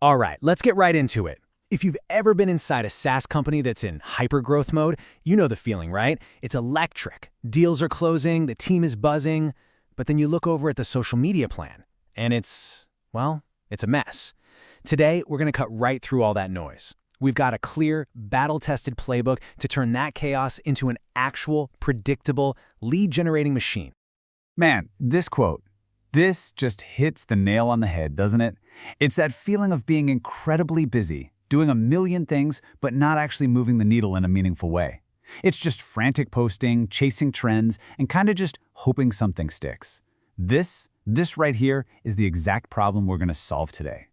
All right, let's get right into it. If you've ever been inside a SaaS company that's in hypergrowth mode, you know the feeling, right? It's electric. Deals are closing, the team is buzzing, but then you look over at the social media plan, and well, it's a mess. Today, we're going to cut right through all that noise. We've got a clear, battle-tested playbook to turn that chaos into an actual, predictable, lead-generating machine. Man, this quote, this just hits the nail on the head, doesn't it? It's that feeling of being incredibly busy, doing a million things, but not actually moving the needle in a meaningful way. It's just frantic posting, chasing trends, and kind of just hoping something sticks. This right here is the exact problem we're going to solve today.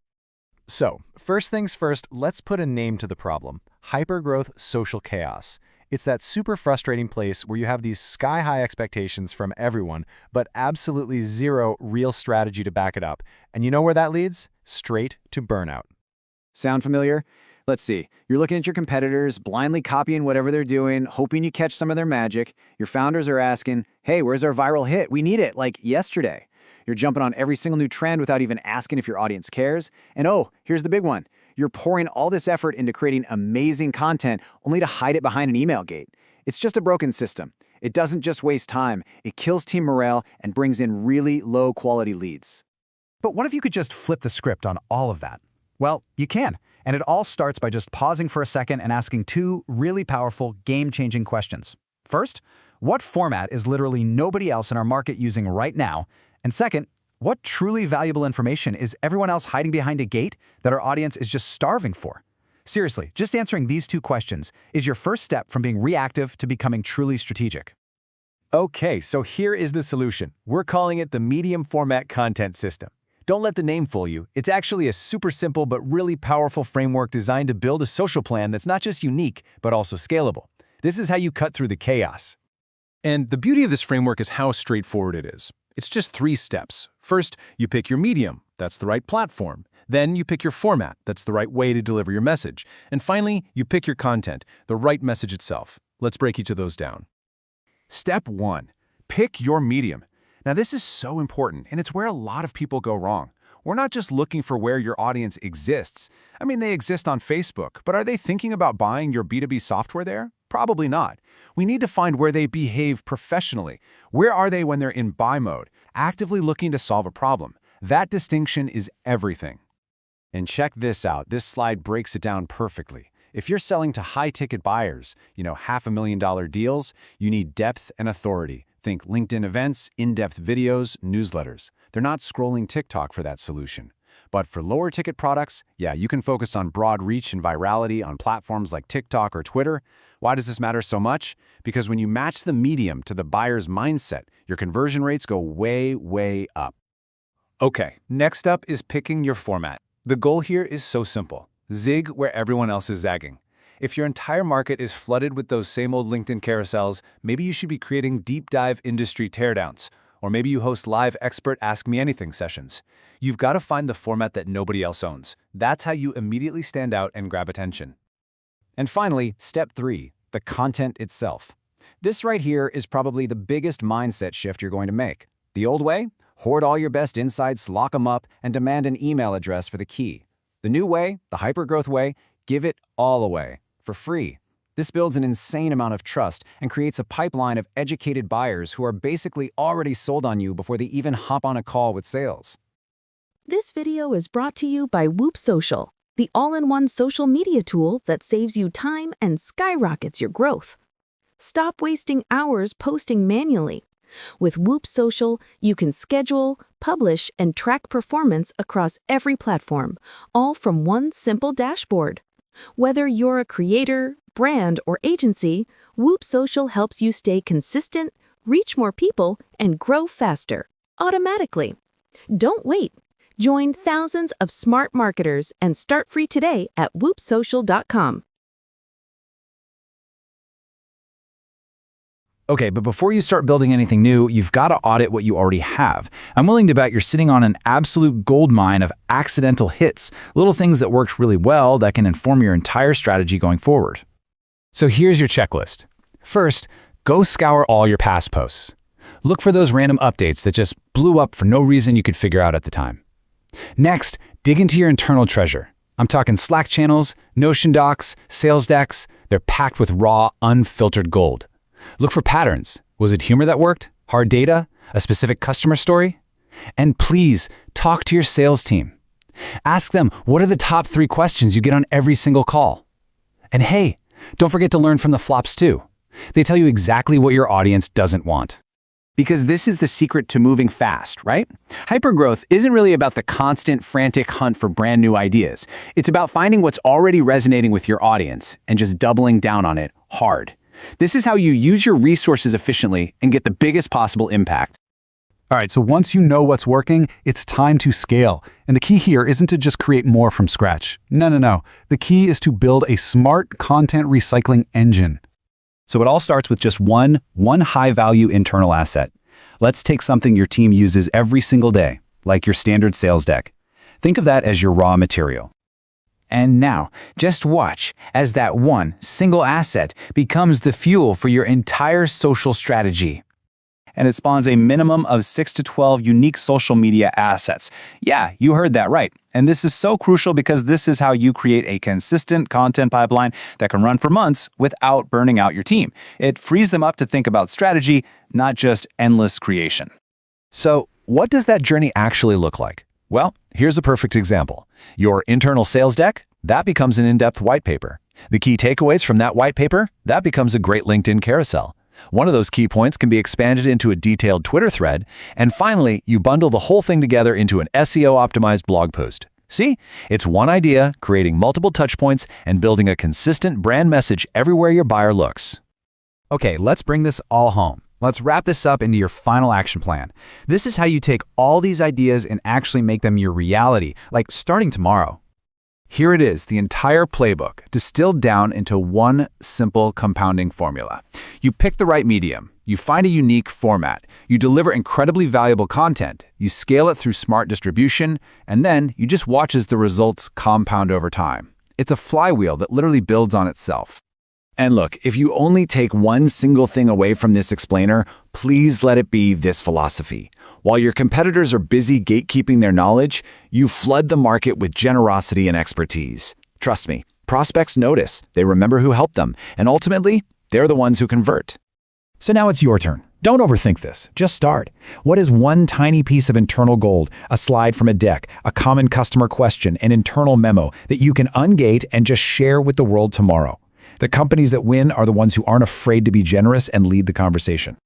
So, first things first, let's put a name to the problem: hypergrowth social chaos. It's that super frustrating place where you have these sky-high expectations from everyone, but absolutely zero real strategy to back it up. And you know where that leads? Straight to burnout. Sound familiar? Let's see. You're looking at your competitors, blindly copying whatever they're doing, hoping you catch some of their magic. Your founders are asking, hey, where's our viral hit? We need it, like yesterday. You're jumping on every single new trend without even asking if your audience cares. And oh, here's the big one. You're pouring all this effort into creating amazing content only to hide it behind an email gate. It's just a broken system. It doesn't just waste time, it kills team morale and brings in really low-quality leads. But what if you could just flip the script on all of that? Well, you can, and it all starts by just pausing for a second and asking two really powerful, game-changing questions. First, what format is literally nobody else in our market using right now? And second, what truly valuable information is everyone else hiding behind a gate that our audience is just starving for? Seriously, just answering these two questions is your first step from being reactive to becoming truly strategic. Okay, so here is the solution. We're calling it the Medium Format Content System. Don't let the name fool you. It's actually a super simple but really powerful framework designed to build a social plan that's not just unique, but also scalable. This is how you cut through the chaos. And the beauty of this framework is how straightforward it is. It's just 3 steps. First, you pick your medium. That's the right platform. Then you pick your format. That's the right way to deliver your message. And finally, you pick your content, the right message itself. Let's break each of those down. Step 1. Pick your medium. Now, this is so important, and it's where a lot of people go wrong. We're not just looking for where your audience exists. I mean, they exist on Facebook, but are they thinking about buying your B2B software there? Probably not. We need to find where they behave professionally. Where are they when they're in buy mode, actively looking to solve a problem? That distinction is everything. And check this out. This slide breaks it down perfectly. If you're selling to high-ticket buyers, $500,000 deals, you need depth and authority. Think LinkedIn events, in-depth videos, newsletters. They're not scrolling TikTok for that solution. But for lower-ticket products, yeah, you can focus on broad reach and virality on platforms like TikTok or Twitter. Why does this matter so much? Because when you match the medium to the buyer's mindset, your conversion rates go way, way up. Okay, next up is picking your format. The goal here is so simple. Zig where everyone else is zagging. If your entire market is flooded with those same old LinkedIn carousels, maybe you should be creating deep dive industry teardowns. Or maybe you host live expert Ask Me Anything sessions. You've got to find the format that nobody else owns. That's how you immediately stand out and grab attention. And finally, step 3, the content itself. This right here is probably the biggest mindset shift you're going to make. The old way? Hoard all your best insights, lock them up, and demand an email address for the key. The new way, the hypergrowth way, give it all away, for free. This builds an insane amount of trust and creates a pipeline of educated buyers who are basically already sold on you before they even hop on a call with sales. This video is brought to you by WoopSocial, the all-in-one social media tool that saves you time and skyrockets your growth. Stop wasting hours posting manually. With WoopSocial, you can schedule, publish, and track performance across every platform, all from one simple dashboard. Whether you're a creator, brand, or agency, WoopSocial helps you stay consistent, reach more people, and grow faster, automatically. Don't wait. Join thousands of smart marketers and start free today at WoopSocial.com. Okay, but before you start building anything new, you've got to audit what you already have. I'm willing to bet you're sitting on an absolute goldmine of accidental hits, little things that worked really well that can inform your entire strategy going forward. So here's your checklist. First, go scour all your past posts. Look for those random updates that just blew up for no reason you could figure out at the time. Next, dig into your internal treasure. I'm talking Slack channels, Notion docs, sales decks. They're packed with raw, unfiltered gold. Look for patterns. Was it humor that worked? Hard data? A specific customer story? And please, talk to your sales team. Ask them, what are the top 3 questions you get on every single call? And hey, don't forget to learn from the flops too. They tell you exactly what your audience doesn't want. Because this is the secret to moving fast, right? Hypergrowth isn't really about the constant, frantic hunt for brand new ideas. It's about finding what's already resonating with your audience and just doubling down on it hard. This is how you use your resources efficiently and get the biggest possible impact. All right, so once you know what's working, it's time to scale. And the key here isn't to just create more from scratch. No. The key is to build a smart content recycling engine. So it all starts with just one high-value internal asset. Let's take something your team uses every single day, like your standard sales deck. Think of that as your raw material. And now, just watch as that one single asset becomes the fuel for your entire social strategy. And it spawns a minimum of 6 to 12 unique social media assets. Yeah, you heard that right. And this is so crucial because this is how you create a consistent content pipeline that can run for months without burning out your team. It frees them up to think about strategy, not just endless creation. So, what does that journey actually look like? Well, here's a perfect example. Your internal sales deck, that becomes an in-depth white paper. The key takeaways from that white paper, that becomes a great LinkedIn carousel. One of those key points can be expanded into a detailed Twitter thread, and finally, you bundle the whole thing together into an SEO-optimized blog post. See? It's one idea, creating multiple touchpoints, and building a consistent brand message everywhere your buyer looks. Okay, let's bring this all home. Let's wrap this up into your final action plan. This is how you take all these ideas and actually make them your reality, like starting tomorrow. Here it is, the entire playbook, distilled down into one simple compounding formula. You pick the right medium, you find a unique format, you deliver incredibly valuable content, you scale it through smart distribution, and then you just watch as the results compound over time. It's a flywheel that literally builds on itself. And look, if you only take one single thing away from this explainer, please let it be this philosophy. While your competitors are busy gatekeeping their knowledge, you flood the market with generosity and expertise. Trust me, prospects notice, they remember who helped them, and ultimately, they're the ones who convert. So now it's your turn. Don't overthink this. Just start. What is one tiny piece of internal gold, a slide from a deck, a common customer question, an internal memo that you can ungate and just share with the world tomorrow? The companies that win are the ones who aren't afraid to be generous and lead the conversation.